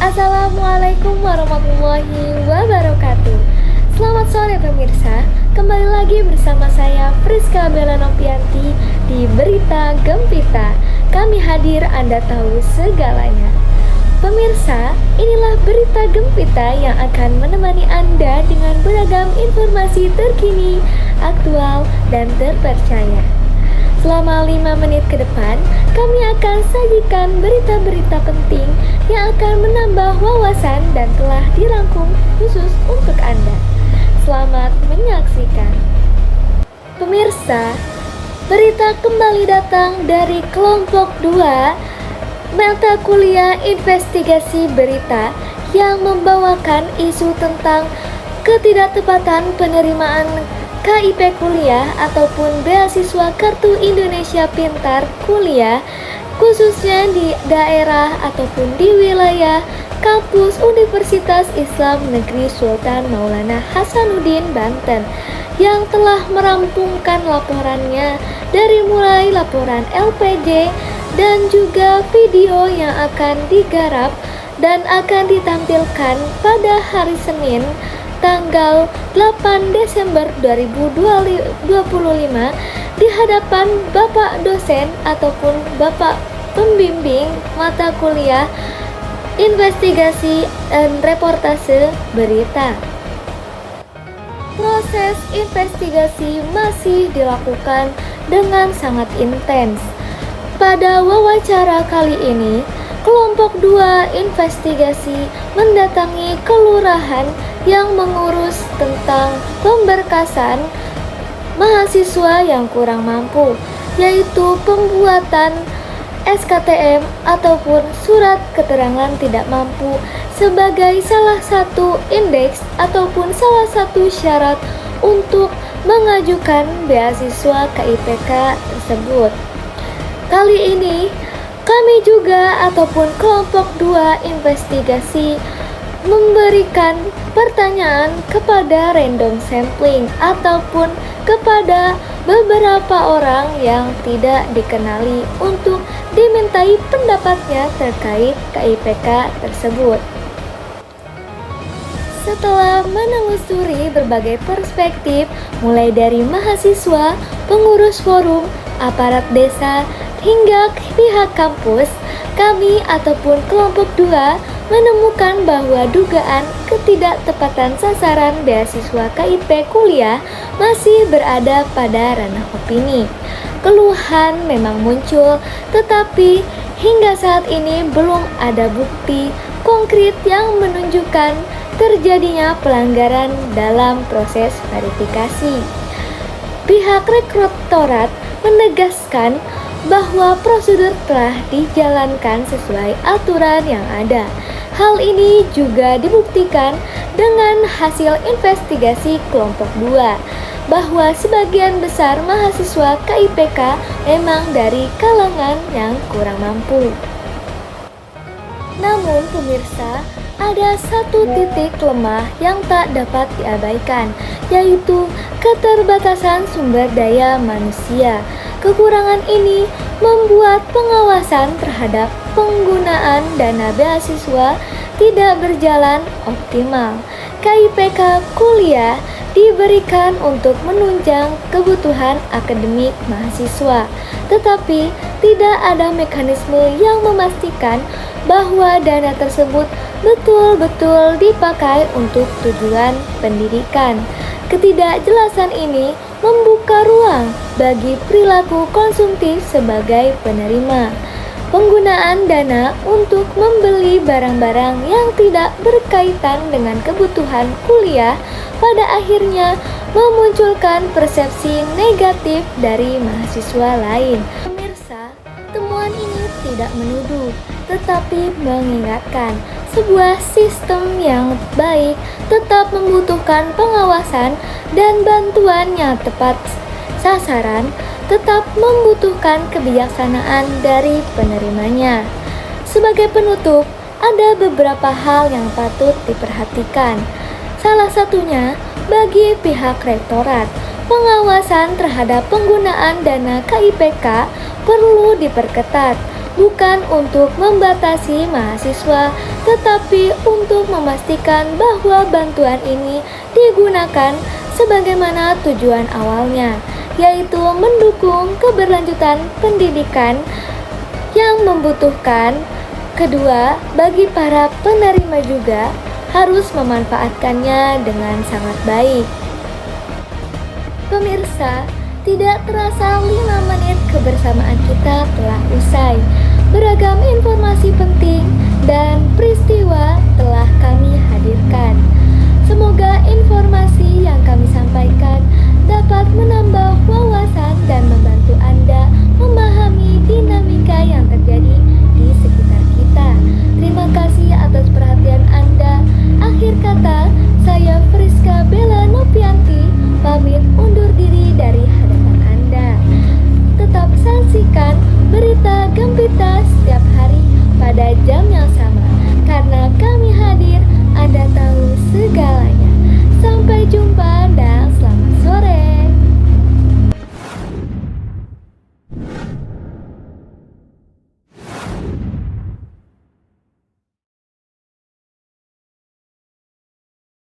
Assalamualaikum warahmatullahi wabarakatuh. Selamat sore pemirsa, kembali lagi bersama saya Friska Belanopianti di Berita Gempita. Kami hadir, Anda tahu segalanya. Pemirsa, inilah Berita Gempita yang akan menemani Anda dengan beragam informasi terkini, aktual, dan terpercaya. Selama 5 menit ke depan, kami akan sajikan berita-berita penting yang akan menambah wawasan dan telah dirangkum khusus untuk Anda. Selamat menyaksikan. Pemirsa, berita kembali datang dari kelompok 2 mata kuliah investigasi berita yang membawakan isu tentang ketidaktepatan penerimaan KIP kuliah ataupun beasiswa Kartu Indonesia Pintar kuliah khususnya di daerah ataupun di wilayah kampus Universitas Islam Negeri Sultan Maulana Hasanuddin Banten yang telah merampungkan laporannya dari mulai laporan LPG dan juga video yang akan digarap dan akan ditampilkan pada hari Senin tanggal 8 Desember 2025 di hadapan Bapak dosen ataupun Bapak pembimbing mata kuliah investigasi dan reportase berita. Proses investigasi masih dilakukan dengan sangat intens. Pada wawancara kali ini, kelompok 2 investigasi mendatangi kelurahan yang mengurus tentang pemberkasan mahasiswa yang kurang mampu, yaitu pembuatan SKTM ataupun surat keterangan tidak mampu sebagai salah satu indeks ataupun salah satu syarat untuk mengajukan beasiswa KIPK tersebut. Kali ini kami juga ataupun kelompok 2 investigasi memberikan pertanyaan kepada random sampling ataupun kepada beberapa orang yang tidak dikenali untuk dimintai pendapatnya terkait KIPK tersebut. Setelah menelusuri berbagai perspektif mulai dari mahasiswa, pengurus forum, aparat desa, hingga pihak kampus, kami ataupun kelompok 2 menemukan bahwa dugaan ketidaktepatan sasaran beasiswa KIP kuliah masih berada pada ranah opini. Keluhan memang muncul, tetapi hingga saat ini belum ada bukti konkret yang menunjukkan terjadinya pelanggaran dalam proses verifikasi. Pihak rektorat menegaskan bahwa prosedur telah dijalankan sesuai aturan yang ada. Hal ini juga dibuktikan dengan hasil investigasi kelompok 2 bahwa sebagian besar mahasiswa KIPK memang dari kalangan yang kurang mampu. Namun pemirsa, ada satu titik lemah yang tak dapat diabaikan, yaitu keterbatasan sumber daya manusia. Kekurangan ini membuat pengawasan terhadap penggunaan dana beasiswa tidak berjalan optimal. KIPK kuliah diberikan untuk menunjang kebutuhan akademik mahasiswa, tetapi tidak ada mekanisme yang memastikan bahwa dana tersebut betul-betul dipakai untuk tujuan pendidikan. Ketidakjelasan ini membuka ruang bagi perilaku konsumtif sebagai penerima. Penggunaan dana untuk membeli barang-barang yang tidak berkaitan dengan kebutuhan kuliah pada akhirnya memunculkan persepsi negatif dari mahasiswa lain. Pemirsa, temuan ini tidak menuduh, tetapi mengingatkan sebuah sistem yang baik tetap membutuhkan pengawasan dan bantuan yang tepat sasaran, tetap membutuhkan kebijaksanaan dari penerimanya. Sebagai penutup, ada beberapa hal yang patut diperhatikan. Salah satunya, bagi pihak rektorat, pengawasan terhadap penggunaan dana KIPK perlu diperketat. bukan untuk membatasi mahasiswa, tetapi untuk memastikan bahwa bantuan ini digunakan sebagaimana tujuan awalnya, yaitu mendukung keberlanjutan pendidikan yang membutuhkan. Kedua, bagi para penerima juga harus memanfaatkannya dengan sangat baik. Pemirsa, tidak terasa 5 menit kebersamaan kita telah usai. Beragam informasi penting dan peristiwa telah kami hadirkan. Semoga informasi yang kami sampaikan dapat menambah wawasan dan membantu Anda memahami dinamika yang terjadi di sekitar kita. Terima kasih atas perhatian Anda. Akhir kata, saya Friska Bella Novianti pamit undur diri dari hadapan Anda. Tetap saksikan berita Gempita setiap hari pada jam